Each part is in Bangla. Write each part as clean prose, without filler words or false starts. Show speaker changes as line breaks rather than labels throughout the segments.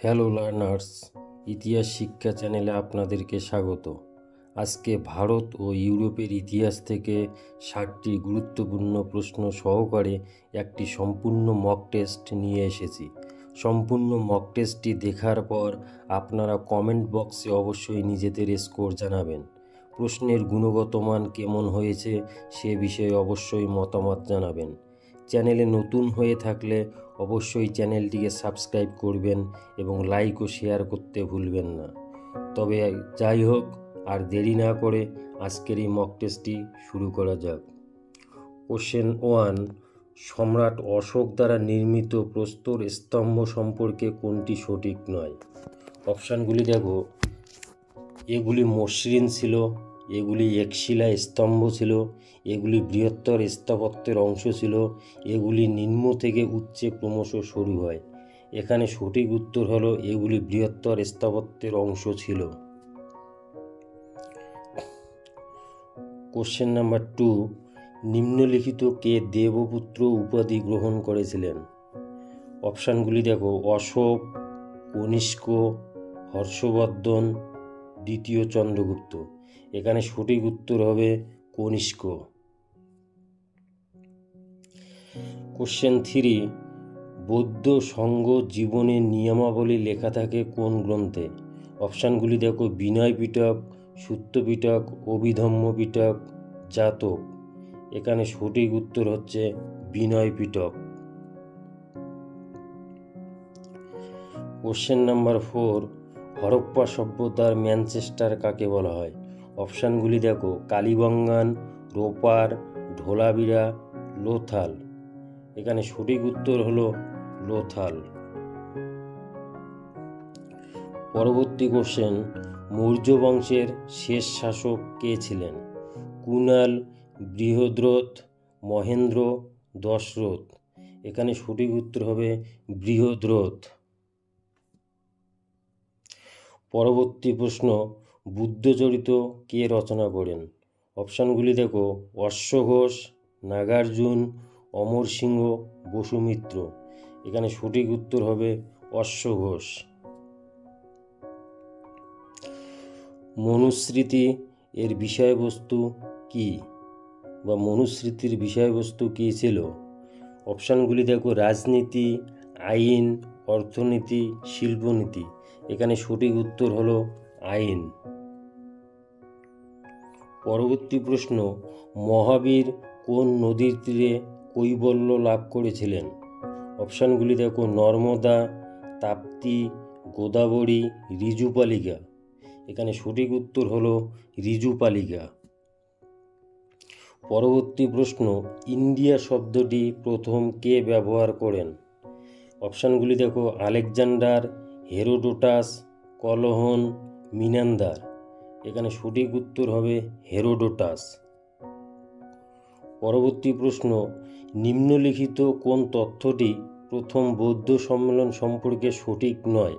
হ্যালো লার্নার্স, ইতিহাস শিক্ষা চ্যানেলে আপনাদেরকে স্বাগত। আজকে ভারত ও ইউরোপের ইতিহাস থেকে 60টি গুরুত্বপূর্ণ প্রশ্ন সহকারে একটি সম্পূর্ণ মক টেস্ট নিয়ে এসেছি। সম্পূর্ণ মক টেস্টটি দেখার পর আপনারা কমেন্ট বক্সে অবশ্যই নিজেদের স্কোর জানাবেন। প্রশ্নের গুণগত মান কেমন হয়েছে সে বিষয়ে অবশ্যই মতামত জানাবেন। চ্যানেলে নতুন হয়ে থাকলে অবশ্যই চ্যানেলটিকে সাবস্ক্রাইব করবেন এবং লাইক ও শেয়ার করতে ভুলবেন না। তবে যাই হোক, আর দেরি না করে আজকের এই মক টেস্টটি শুরু করা যাক। কোশ্চেন 1, সম্রাট অশোক দ্বারা নির্মিত প্রস্তর স্তম্ভ সম্পর্কে কোনটি সঠিক নয়? অপশানগুলি দেখো, এগুলি মসৃণ ছিল, এগুলি একশিলা স্তম্ভ ছিল, এগুলি বৃহত্তর স্থাপত্যের অংশ ছিল, এগুলি নিম্ন থেকে উচ্চে ক্রমশ সরু হয়। এখানে সঠিক উত্তর হলো এগুলি বৃহত্তর স্থাপত্যের অংশ ছিল। কোশ্চেন নাম্বার 2, নিম্নলিখিত কে দেবপুত্র উপাধি গ্রহণ করেছিলেন? অপশানগুলি দেখো, অশোক, কনিষ্ক, হর্ষবর্ধন, দ্বিতীয় চন্দ্রগুপ্ত। এখানে সঠিক উত্তর হবে কনিষ্ক। কোশ্চেন 3, বৌদ্ধ সংঘ জীবনের নিয়মাবলী লেখা থাকে কোন গ্রন্থে? অপশানগুলি দেখো, বিনয় পিটক, সূত্র পিটক, অভিধম্ম পিটক, জাতক। এখানে সঠিক উত্তর হচ্ছে বিনয় পিটক। কোশ্চেন নাম্বার 4, হরপ্পা সভ্যতার ম্যানচেস্টার কাকে বলা হয়? অপশানগুলি দেখো, কালীবঙ্গান, রোপার, ধোলাবিরা, লোথাল। এখানে সঠিক উত্তর হলো লোথাল। পরবর্তী কোশ্চেন, মৌর্য বংশের শেষ শাসক কে ছিলেন? কুনাল, বৃহদ্রথ, মহেন্দ্র, দশরথ। এখানে সঠিক উত্তর হবে বৃহদ্রথ। পরবর্তী প্রশ্ন, বুদ্ধচরিত কে রচনা করেন? অপশানগুলি দেখো, অশ্বঘোষ, নাগার্জুন, অমর সিংহ, বসুমিত্র। এখানে সঠিক উত্তর হবে অশ্বঘোষ। মনুস্মৃতি এর বিষয়বস্তু কি, বা মনুস্মৃতির বিষয়বস্তু কী ছিল? অপশানগুলি দেখো, রাজনীতি, আইন, অর্থনীতি, শিল্পনীতি। এখানে সঠিক উত্তর হলো আইন। পরবর্তী প্রশ্ন, মহাবীর কোন নদীর তীরে কৈবল্য লাভ করেছিলেন? অপশানগুলি দেখো, নর্মদা, তাপ্তি, গোদাবরী, ঋজুপালিকা। এখানে সঠিক উত্তর হলো ঋজুপালিকা। পরবর্তী প্রশ্ন, ইন্ডিয়া শব্দটি প্রথম কে ব্যবহার করেন? অপশানগুলি দেখো, আলেকজান্ডার, হেরোডোটাস, কলহন, মিনান্দার। এখানে সঠিক উত্তর হবে হেরোডোটাস। পরবর্তী প্রশ্ন, নিম্নলিখিত কোন তথ্যটি প্রথম বৌদ্ধ সম্মেলন সম্পর্কে সঠিক নয়?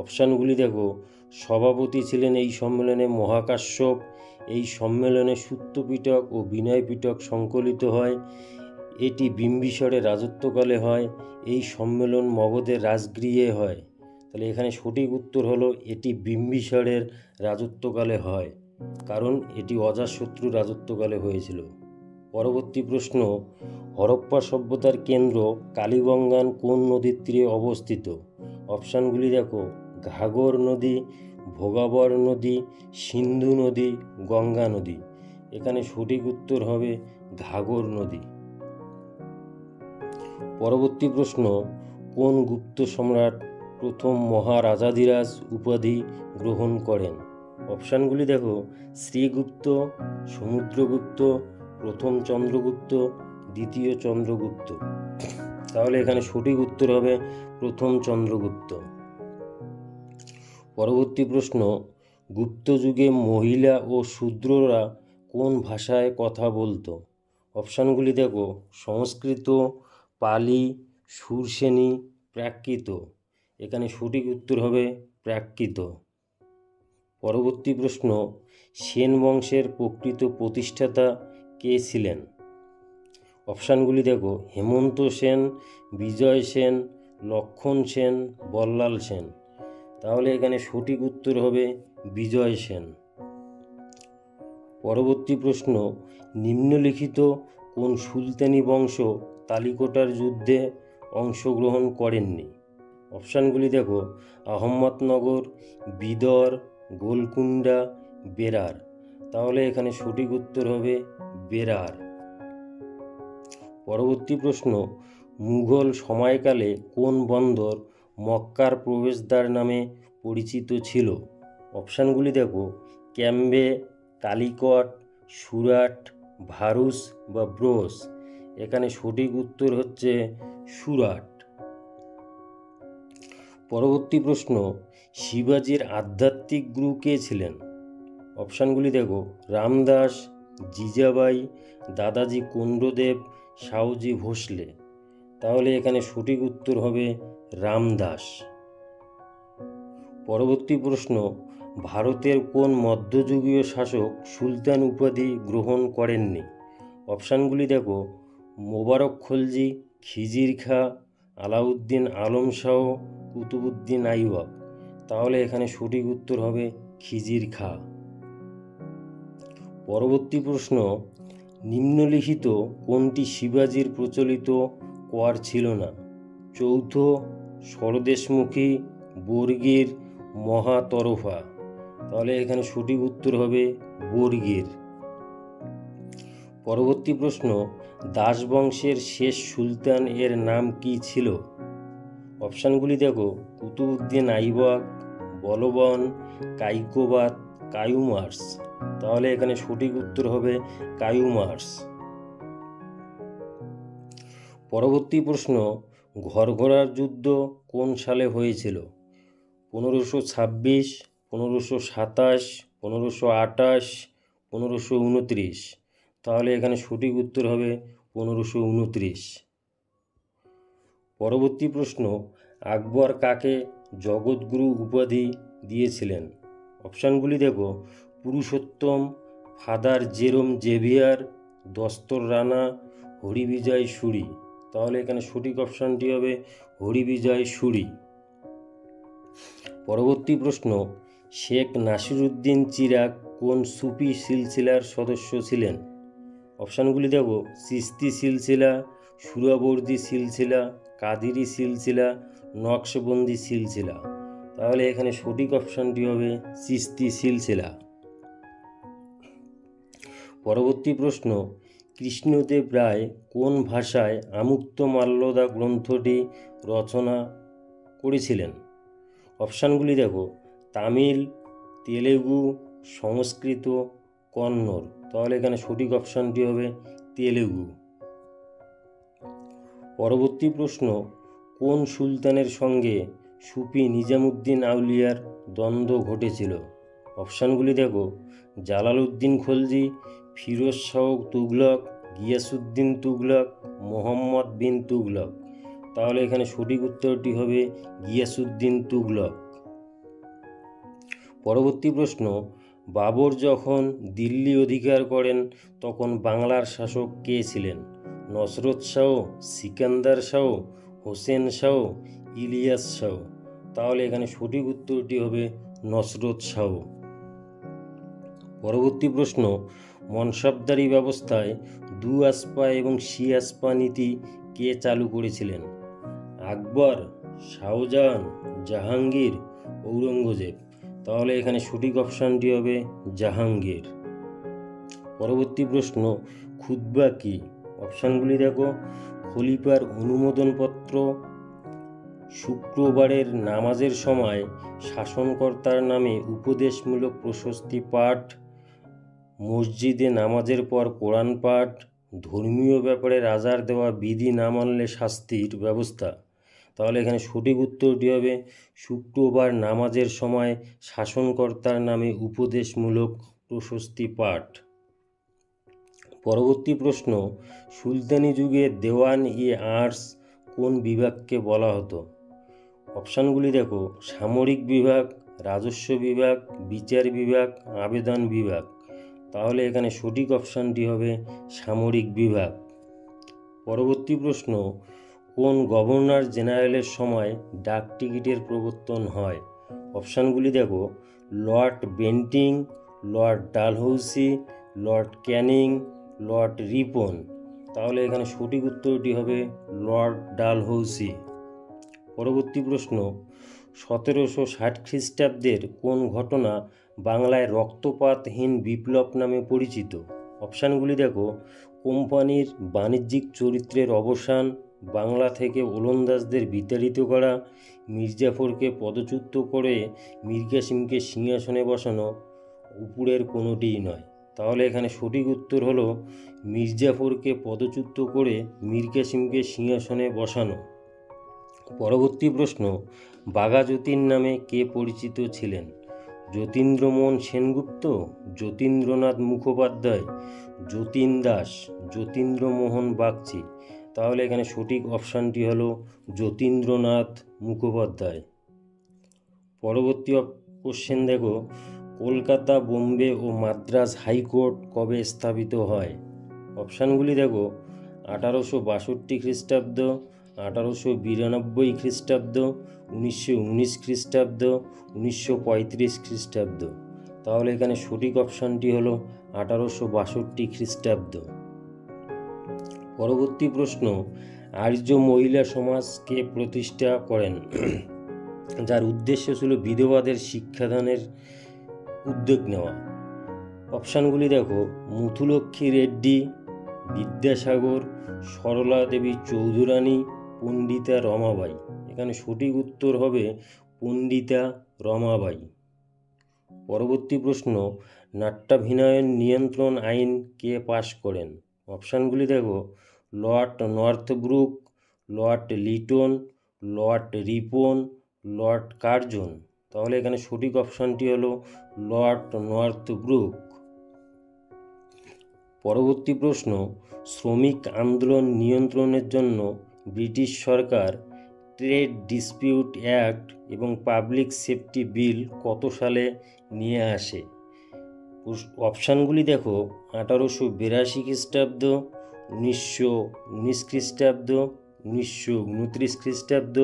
অপশানগুলি দেখো, সভাপতি ছিলেন এই সম্মেলনে মহাকাশ্যপ, এই সম্মেলনে সূত্রপিটক ও বিনয় পিটক সংকলিত হয়, এটি বিম্বিসারের রাজত্বকালে হয়, এই সম্মেলন মগধের রাজগৃহে হয়। তাহলে এখানে সঠিক উত্তর হলো এটি বিম্বিসারের রাজত্বকালে হয়, কারণ এটি অজাতশত্রু রাজত্বকালে হয়েছিল। পরবর্তী প্রশ্ন, হরপ্পা সভ্যতার কেন্দ্র কালীবঙ্গান কোন নদীর তীরে অবস্থিত? অপশানগুলি দেখো, ঘাগর নদী, ভোগাবর নদী, সিন্ধু নদী, গঙ্গা নদী। এখানে সঠিক উত্তর হবে ঘাগর নদী। পরবর্তী প্রশ্ন, কোন গুপ্ত সম্রাট প্রথম মহারাজাধিরাজ উপাধি গ্রহণ করেন? অপশানগুলি দেখো, শ্রীগুপ্ত, সমুদ্রগুপ্ত, প্রথম চন্দ্রগুপ্ত, দ্বিতীয় চন্দ্রগুপ্ত। তাহলে এখানে সঠিক উত্তর হবে প্রথম চন্দ্রগুপ্ত। পরবর্তী প্রশ্ন, গুপ্ত যুগে মহিলা ও শূদ্ররা কোন ভাষায় কথা বলতো? অপশানগুলি দেখো, সংস্কৃত, পালি, সুরসেনী, প্রাকৃত। এখানে সঠিক উত্তর হবে প্রাকৃত। পরবর্তী প্রশ্ন, সেন বংশের প্রকৃত প্রতিষ্ঠাতা কে ছিলেন? অপশানগুলি দেখো, হেমন্ত সেন, বিজয় সেন, লক্ষণ সেন, বল্লাল সেন। তাহলে এখানে সঠিক উত্তর হবে বিজয় সেন। পরবর্তী প্রশ্ন, নিম্নলিখিত কোন সুলতানি বংশ তালিকোটার যুদ্ধে অংশগ্রহণ করেননি? অপশানগুলি দেখো, আহম্মদনগর, বিদর, গোলকুন্ডা, বেরার। তাহলে এখানে সঠিক উত্তর হবে বেরার। পরবর্তী প্রশ্ন, মুঘল সময়কালে কোন বন্দর মক্কার প্রবেশদ্বার নামে পরিচিত ছিল? অপশানগুলি দেখো, ক্যাম্বে, কালিকট, সুরাট, ভারুচ বা ব্রোস। এখানে সঠিক উত্তর হচ্ছে সুরাট। পরবর্তী প্রশ্ন, শিবাজির আধ্যাত্মিক গুরু কে ছিলেন? অপশানগুলি দেখো, রামদাস, জিজাবাই, দাদাজি কোন্ডদেব, শাহজি ভোসলে। তাহলে এখানে সঠিক উত্তর হবে রামদাস। পরবর্তী প্রশ্ন, ভারতের কোন মধ্যযুগীয় শাসক সুলতান উপাধি গ্রহণ করেননি? অপশানগুলি দেখো, মোবারক খলজি, খিজির খাঁ, আলাউদ্দিন আলম শাহ, কুতুবুদ্দিন আইবক। তাহলে এখানে সঠিক উত্তর হবে খিজির খাঁ। পরবর্তী প্রশ্ন, নিম্নলিখিত কোনটি শিবাজির প্রচলিত কর ছিল না? চৌথ, স্বরদেশমুখী, বর্গীর, মহাতরফা। তাহলে এখানে সঠিক উত্তর হবে বর্গীর। পরবর্তী প্রশ্ন, দাস বংশের শেষ সুলতান এর নাম কি ছিল? অপশানগুলি দেখো, কুতুবুদ্দিন আইবক, বলবন, কাইকোবাদ, কায়ুমার্স। তাহলে এখানে সঠিক উত্তর হবে কায়ুমার্স। পরবর্তী প্রশ্ন, ঘরঘরার যুদ্ধ কোন সালে হয়েছিল? 1526, 1527, 1528, 1529। তাহলে এখানে সঠিক উত্তর হবে 1529। পরবর্তী প্রশ্ন, আকবর কাকে জগৎগুরু উপাধি দিয়েছিলেন? অপশানগুলি দেখো, পুরুষোত্তম, ফাদার জেরোম জেভিয়ার, দস্তর রানা, হরিবিজয় সুরি। তাহলে এখানে সঠিক অপশানটি হবে হরিবিজয় সুরি। পরবর্তী প্রশ্ন, শেখ নাসিরুদ্দিন চিরাগ কোন সুফি সিলসিলার সদস্য ছিলেন? অপশানগুলি দেখো, চিশতি সিলসিলা, সুরাবর্দী সিলসিলা, কাদিরি সিলসিলা, নকশবন্দি সিলসিলা। তাহলে এখানে সঠিক অপশানটি হবে চিশতি সিলসিলা। পরবর্তী প্রশ্ন, কৃষ্ণদেব রায় কোন ভাষায় আমুক্তমাল্যদা গ্রন্থটি রচনা করেছিলেন? অপশানগুলি দেখো, তামিল, তেলেগু, সংস্কৃত, কন্নড়। তাহলে এখানে সঠিক অপশানটি হবে তেলেগু। পরবর্তী প্রশ্ন, কোন সুলতানের সঙ্গে সুফি নিজামুদ্দিন আউলিয়ার দ্বন্দ্ব ঘটেছিল? অপশানগুলি দেখো, জালালউদ্দিন খলজি, ফিরোজ শাহ তুগলক, গিয়াসউদ্দিন তুগলক, মোহাম্মদ বিন তুগলক। তাহলে এখানে সঠিক উত্তরটি হবে গিয়াসউদ্দিন তুগলক। পরবর্তী প্রশ্ন, বাবর যখন দিল্লি অধিকার করেন তখন বাংলার শাসক কে ছিলেন? নসরত শাহ, সিকান্দার শাহ, হোসেন শাহ, ইলিয়াস শাহ। তাহলে এখানে সঠিক উত্তরটি হবে নসরত শাহ। পরবর্তী প্রশ্ন, মনসবদারি ব্যবস্থায় দু আসপা এবং সি আসপা নীতি কে চালু করেছিলেন? আকবর, শাহজাহান, জাহাঙ্গীর, ঔরঙ্গজেব। তাহলে এখানে সঠিক অপশানটি হবে জাহাঙ্গীর। পরবর্তী প্রশ্ন, খুতবা কি? অপশানগুলি দেখো, খলিফার অনুমোদনপত্র, শুক্রবারের নামাজের সময় শাসনকর্তার নামে উপদেশমূলক প্রশস্তি পাঠ, মসজিদে নামাজের পর কোরআন পাঠ, ধর্মীয় ব্যাপারে রাজার দেওয়া বিধি না মানলে শাস্তির ব্যবস্থা। তাহলে এখানে সঠিক উত্তরটি হবে শুক্রবার নামাজের সময় শাসনকর্তার নামে উপদেশমূলক প্রশস্তি পাঠ। পরবর্তী প্রশ্ন, সুলতানি যুগে দেওয়ান ই আর্টস কোন বিভাগকে বলা হতো? অপশানগুলি দেখো, সামরিক বিভাগ, রাজস্ব বিভাগ, বিচার বিভাগ, আবেদন বিভাগ। তাহলে এখানে সঠিক অপশানটি হবে সামরিক বিভাগ। পরবর্তী প্রশ্ন, কোন গভর্নর জেনারেলের সময় ডাক টিকিটের প্রবর্তন হয়? অপশানগুলি দেখো, Lord Bentinck, Lord Dalhousie, Lord Canning, Lord Ripon. তাহলে এখানে সঠিক উত্তরটি হবে লর্ড ডালহৌসি। পরবর্তী প্রশ্ন, 1760 খ্রিস্টাব্দের কোন ঘটনা বাংলায় রক্তপাতহীন বিপ্লব নামে পরিচিত? অপশানগুলি দেখো, কোম্পানির বাণিজ্যিক চরিত্রের অবসান, বাংলা থেকে ওলন্দাজদের বিতাড়িত করা, মির্জাফরকে পদচ্যুত করে মীর কাসিমকে সিংহাসনে বসানো, উপরের কোনোটিই নয়। তাহলে এখানে সঠিক উত্তর হলো মির্জাফরকে পদচ্যুত করে মীর কাসিমকে সিংহাসনে বসানো। পরবর্তী প্রশ্ন, বাঘা যতীন নামে কে পরিচিত ছিলেন? যতীন্দ্রমোহন সেনগুপ্ত, যতীন্দ্রনাথ মুখোপাধ্যায়, যতীন দাস, যতীন্দ্রমোহন বাগচি। তাহলে এখানে সঠিক অপশানটি হলো যতীন্দ্রনাথ মুখোপাধ্যায়। পরবর্তী কোশ্চেন দেখো, কলকাতা, বোম্বে ও মাদ্রাজ হাইকোর্ট কবে স্থাপিত হয়? অপশানগুলি দেখো, 1862 খ্রিস্টাব্দ, 1892 খ্রিস্টাব্দ, 1919 খ্রিস্টাব্দ, 1935 খ্রিস্টাব্দ। তাহলে এখানে সঠিক অপশানটি হলো 1862 খ্রিস্টাব্দ। পরবর্তী প্রশ্ন, আর্য মহিলা সমাজকে প্রতিষ্ঠা করেন, যার উদ্দেশ্য ছিল বিধবাদের শিক্ষাদানের উদ্যোগ নেওয়া? অপশানগুলি দেখো, মুথুলক্ষ্মী রেড্ডি, বিদ্যাসাগর, সরলা দেবী চৌধুরানী, পণ্ডিতা রমাবাই। এখানে সঠিক উত্তর হবে পণ্ডিতা রমাবাই। পরবর্তী প্রশ্ন, নাট্যাভিনয় নিয়ন্ত্রণ আইন কে পাশ করেন? অপশানগুলি দেখো, Lord Northbrook, Lord Liton, Lord Ripon, Lord Curzon. তাহলে এখানে সঠিক অপশানটি হলো লর্ড নর্থব্রুক। পরবর্তী প্রশ্ন, শ্রমিক আন্দোলন নিয়ন্ত্রণের জন্য ব্রিটিশ সরকার ট্রেড ডিসপিউট অ্যাক্ট এবং পাবলিক সেফটি বিল কত সালে নিয়ে আসে? অপশানগুলি দেখো, 1882 খ্রিস্টাব্দ, 1919 খ্রিস্টাব্দ, 1929 খ্রিস্টাব্দ,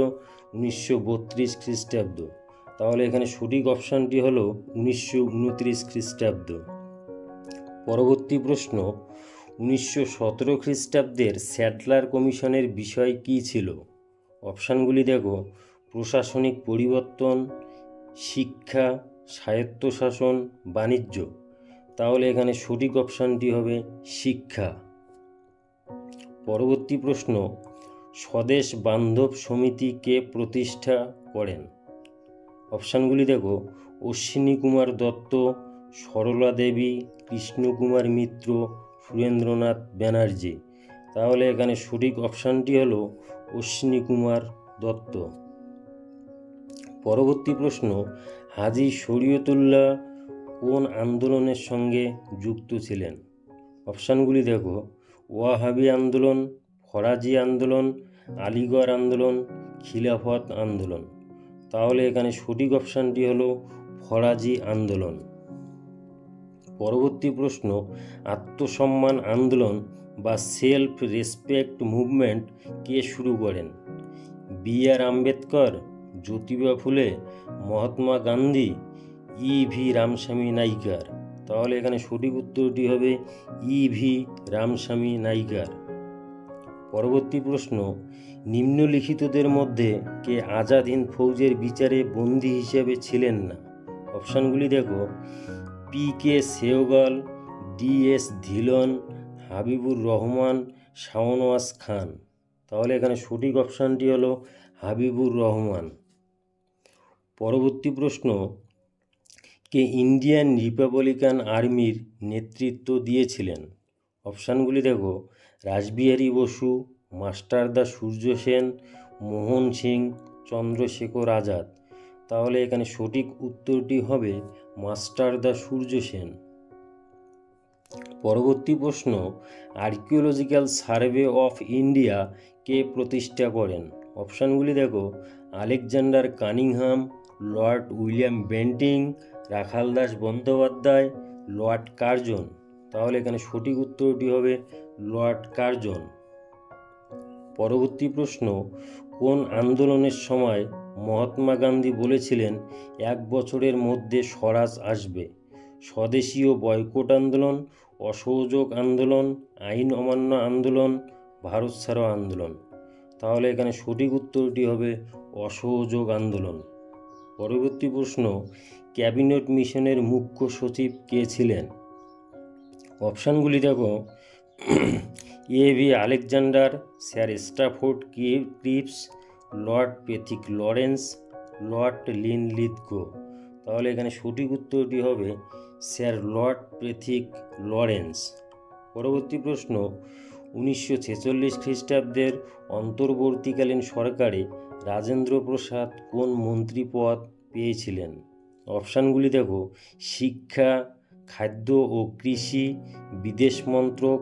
1932 খ্রিস্টাব্দ। তাহলে এখানে সঠিক অপশানটি হলো 1929 খ্রিস্টাব্দ। পরবর্তী প্রশ্ন, 1917 খ্রিস্টাব্দের স্যাডলার কমিশনের বিষয় কী ছিল? অপশানগুলি দেখো, প্রশাসনিক পরিবর্তন, শিক্ষা, স্বায়ত্তশাসন, বাণিজ্য। তাহলে এখানে সঠিক অপশানটি হবে শিক্ষা। পরবর্তী প্রশ্ন, স্বদেশ বান্ধব সমিতি কে প্রতিষ্ঠা করেন? অপশানগুলি দেখো, অশ্বিনী কুমার দত্ত, সরলা দেবী, কৃষ্ণকুমার মিত্র, সুরেন্দ্রনাথ ব্যানার্জি। তাহলে এখানে সঠিক অপশানটি হলো অশ্বিনী কুমার দত্ত। পরবর্তী প্রশ্ন, হাজী শরীয়তুল্লাহ কোন আন্দোলনের সঙ্গে যুক্ত ছিলেন? অপশানগুলি দেখো, ওয়াহাবি আন্দোলন, ফরাজি আন্দোলন, আলিগড় আন্দোলন, খিলাফত আন্দোলন। তাহলে এখানে সঠিক অপশানটি হলো ফরাজি আন্দোলন। পরবর্তী প্রশ্ন, আত্মসম্মান আন্দোলন বা সেলফ রেসপেক্ট মুভমেন্ট কে শুরু করেন? বি.আর. আম্বেদকর, জ্যোতিবা ফুলে, মহাত্মা গান্ধী, ই.ভি. রামস্বামী নাইকার। তাহলে এখানে সঠিক উত্তরটি হবে ই.ভি. রামস্বামী নাইকার। পরবর্তী প্রশ্ন, নিম্নলিখিতদের মধ্যে কে আজাদ হিন্দ ফৌজের বিচারে বন্দী হিসেবে ছিলেন না? অপশানগুলি দেখো, পি.কে. সেহগাল, ডি.এস. ধিলন, হাবিবুর রহমান, শাওনওয়াজ খান। তাহলে এখানে সঠিক অপশানটি হলো হাবিবুর রহমান। পরবর্তী প্রশ্ন, কে ইন্ডিয়ান রিপাবলিকান আর্মির নেতৃত্ব দিয়েছিলেন? অপশানগুলি দেখো, রাসবিহারী বসু, মাস্টারদা সূর্য সেন, মোহন সিং, চন্দ্রশেখর আজাদ। তাহলে এখানে সঠিক উত্তরটি হবে মাস্টারদা সূর্য সেন। পরবর্তী প্রশ্ন, আর্কিওলজিক্যাল সার্ভে অফ ইন্ডিয়া কে প্রতিষ্ঠা করেন? অপশানগুলি দেখো, Alexander Cunningham, Lord William Bentinck, Rakhaldas Bandyopadhyay, Lord Curzon. তাহলে এখানে সঠিক উত্তরটি হবে লর্ড কার্জন। পরবর্তী প্রশ্ন, কোন আন্দোলনের সময় মহাত্মা গান্ধী বলেছিলেন 1 বছরের মধ্যে স্বরাজ আসবে? স্বদেশীয় বয়কট আন্দোলন, অসহযোগ আন্দোলন, আইন অমান্য আন্দোলন, ভারত ছাড়ো আন্দোলন। তাহলে এখানে সঠিক উত্তরটি হবে অসহযোগ আন্দোলন। পরবর্তী প্রশ্ন, ক্যাবিনেট মিশনের মুখ্য সচিব কে ছিলেন? অপশানগুলি দেখো, A V. Alexander, Sir Stafford Cripps, Lord Pethick Lawrence, Lord Linlithgow. তাহলে এখানে সঠিক উত্তরটি হবে স্যার লর্ড প্যাথিক লরেন্স। পরবর্তী প্রশ্ন, 1946 খ্রিস্টাব্দের অন্তর্বর্তীকালীন সরকারে রাজেন্দ্র প্রসাদ কোন মন্ত্রী পদ পেয়েছিলেন? অপশানগুলি দেখো, শিক্ষা, খাদ্য ও কৃষি, বিদেশ মন্ত্রক,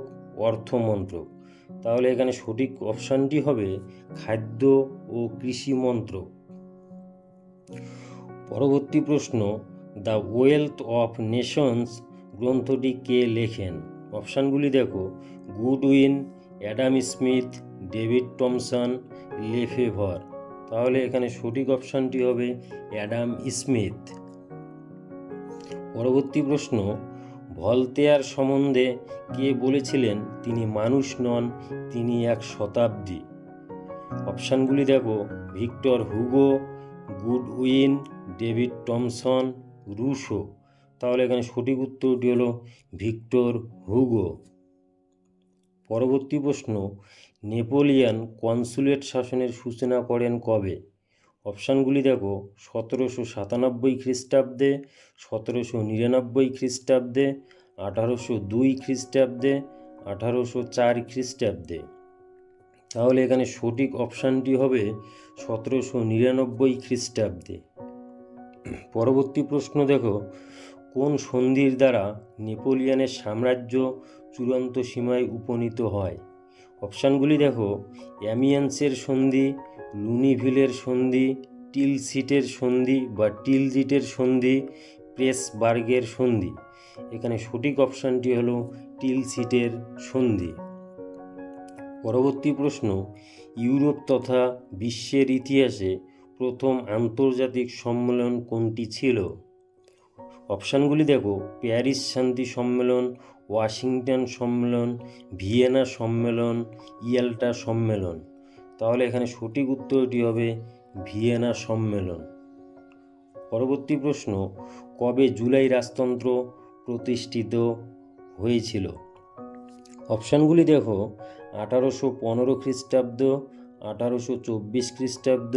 অর্থ মন্ত্রক। তাহলে এখানে সঠিক অপশানটি হবে খাদ্য ও কৃষি মন্ত্রক। পরবর্তী প্রশ্ন, দ্য ওয়েলথ অফ নেশনস গ্রন্থটি কে লেখেন? অপশানগুলি দেখো, Goodwin, Adam Smith, David Thomson, Lefevre. তাহলে এখানে সঠিক অপশানটি হবে অ্যাডাম স্মিথ। পরবর্তী প্রশ্ন, ভলতেয়ার সম্বন্ধে কে বলেছিলেন তিনি মানুষ নন, তিনি এক শতাব্দী? অপশানগুলি দেখো, Victor Hugo, Goodwin, David Thomson, Rousseau. তাহলে এখানে সঠিক উত্তরটি হলো ভিক্টর হুগো। পরবর্তী প্রশ্ন, নেপোলিয়ন কনসুলেট শাসনের সূচনা করেন কবে? অপশানগুলি দেখো, 1797 খ্রিস্টাব্দে, 1799 খ্রিস্টাব্দে, 1802 খ্রিস্টাব্দে, 1804 খ্রিস্টাব্দে। তাহলে এখানে সঠিক অপশানটি হবে 1799 খ্রিস্টাব্দে। পরবর্তী প্রশ্ন দেখো, কোন সন্ধির দ্বারা নেপোলিয়নের সাম্রাজ্য চূড়ান্ত সীমায় উপনীত হয়? অপশানগুলি দেখো, অ্যামিয়েন্সের সন্ধি, লুনিভিলের সন্ধি, টিলসিটের সন্ধি বা টিলজিটের সন্ধি, প্রেসবার্গের সন্ধি। এখানে সঠিক অপশানটি হলো টিলসিটের সন্ধি। পরবর্তী প্রশ্ন, ইউরোপ তথা বিশ্বের ইতিহাসে প্রথম আন্তর্জাতিক সম্মেলন কোনটি ছিল? অপশানগুলি দেখো, প্যারিস শান্তি সম্মেলন, ওয়াশিংটন সম্মেলন, ভিয়েনা সম্মেলন, ইয়াল্টা সম্মেলন। তাহলে এখানে সঠিক উত্তরটি হবে ভিয়েনা সম্মেলন। পরবর্তী প্রশ্ন, কবে জুলাই রাজতন্ত্র প্রতিষ্ঠিত হয়েছিল? অপশানগুলি দেখো, 1815 খ্রিস্টাব্দ, 1824 খ্রিস্টাব্দ,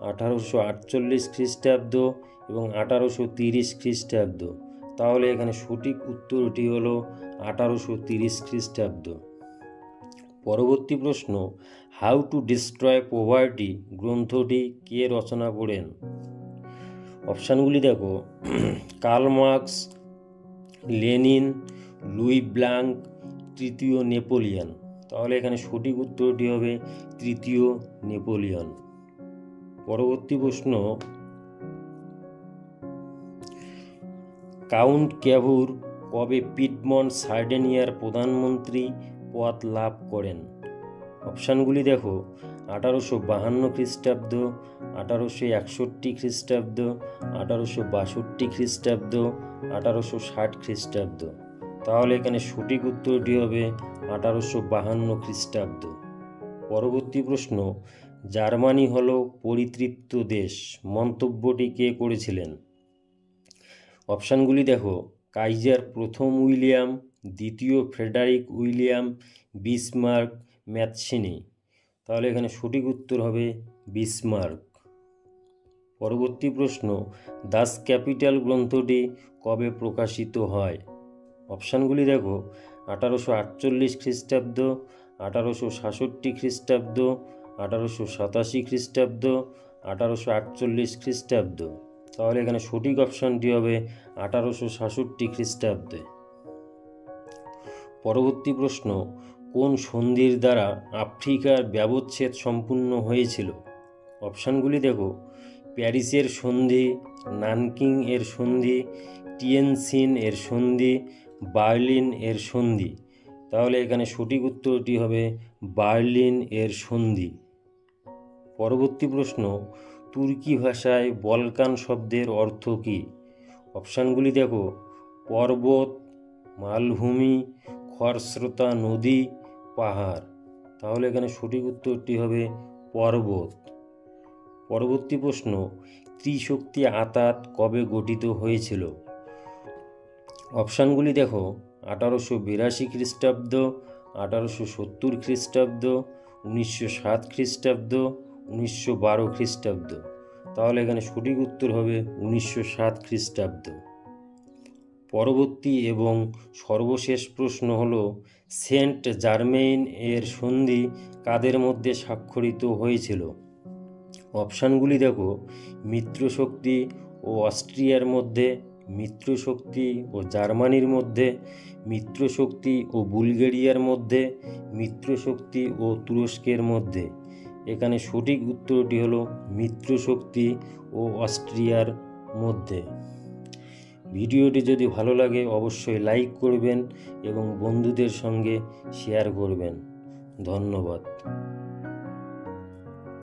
1848 খ্রিস্টাব্দ এবং 1830 খ্রিস্টাব্দ। তাহলে এখানে সঠিক উত্তরটি হলো 1830 খ্রিস্টাব্দ। পরবর্তী প্রশ্ন, হাউ টু ডিস্ট্রয় পভার্টি গ্রন্থটি কে রচনা করেন? অপশানগুলি দেখো, Karl Marx, Lenin, Louis Blanc, তৃতীয় নেপোলিয়ন। তাহলে এখানে সঠিক উত্তরটি হবে তৃতীয় নেপোলিয়ন। পরবর্তী প্রশ্ন, কাউন্ট ক্যাভুর কবে পিডমন্ট সার্ডেনিয়ার প্রধানমন্ত্রী পদ লাভ করেন? অপশানগুলি দেখো, 1852 খ্রিস্টাব্দ, 1861 খ্রিস্টাব্দ, 1862 খ্রিস্টাব্দ, 1860 খ্রিস্টাব্দ। তাহলে এখানে সঠিক উত্তরটি হবে 1852 খ্রিস্টাব্দ। পরবর্তী প্রশ্ন, জার্মানি হলো পরিতৃপ্ত দেশ মন্তব্যটি কে করেছিলেন? অপশানগুলি দেখো, কাইজার প্রথম উইলিয়াম, দ্বিতীয় ফ্রেডারিক উইলিয়াম, বিসমার্ক, ম্যাথসিনি। তাহলে এখানে সঠিক উত্তর হবে বিসমার্ক। পরবর্তী প্রশ্ন, দাস ক্যাপিটাল গ্রন্থটি কবে প্রকাশিত হয়? অপশানগুলি দেখো, 1848 খ্রিস্টাব্দ, 1866 খ্রিস্টাব্দ, 1887 খ্রিস্টাব্দ, 1848 খ্রিস্টাব্দ। তাহলে এখানে সঠিক অপশানটি হবে 1866 খ্রিস্টাব্দে। পরবর্তী প্রশ্ন, কোন সন্ধির দ্বারা আফ্রিকার ব্যবচ্ছেদ সম্পূর্ণ হয়েছিল? অপশানগুলি দেখো, প্যারিসের সন্ধি, নানকিং এর সন্ধি, টিয়েনসিন এর সন্ধি, বার্লিন এর সন্ধি। তাহলে এখানে সঠিক উত্তরটি হবে বার্লিন এর সন্ধি। পরবর্তী প্রশ্ন, তুর্কি ভাষায় বলকান শব্দের অর্থ কী? অপশানগুলি দেখো, পর্বত, মালভূমি, খরস্রোতা নদী, পাহাড়। তাহলে এখানে সঠিক উত্তরটি হবে পর্বত। পরবর্তী প্রশ্ন, ত্রিশক্তি আতাত কবে গঠিত হয়েছিল? অপশানগুলি দেখো, 1882 খ্রিস্টাব্দ, 1870 খ্রিস্টাব্দ, 1907 খ্রিস্টাব্দ, 1912 খ্রিস্টাব্দ। তাহলে এখানে সঠিক উত্তর হবে 1907 খ্রিস্টাব্দ। পরবর্তী এবং সর্বশেষ প্রশ্ন হলো, সেন্ট জার্মেইন এর সন্ধি কাদের মধ্যে স্বাক্ষরিত হয়েছিল? অপশানগুলি দেখো, মিত্রশক্তি ও অস্ট্রিয়ার মধ্যে, মিত্রশক্তি ও জার্মানির মধ্যে, মিত্রশক্তি ও বুলগেরিয়ার মধ্যে, মিত্রশক্তি ও তুরস্কের মধ্যে। এখানে সঠিক উত্তরটি হলো মিত্রশক্তি ও অস্ট্রিয়ার মধ্যে। ভিডিওটি যদি ভালো লাগে অবশ্যই লাইক করবেন এবং বন্ধুদের সঙ্গে শেয়ার করবেন। ধন্যবাদ।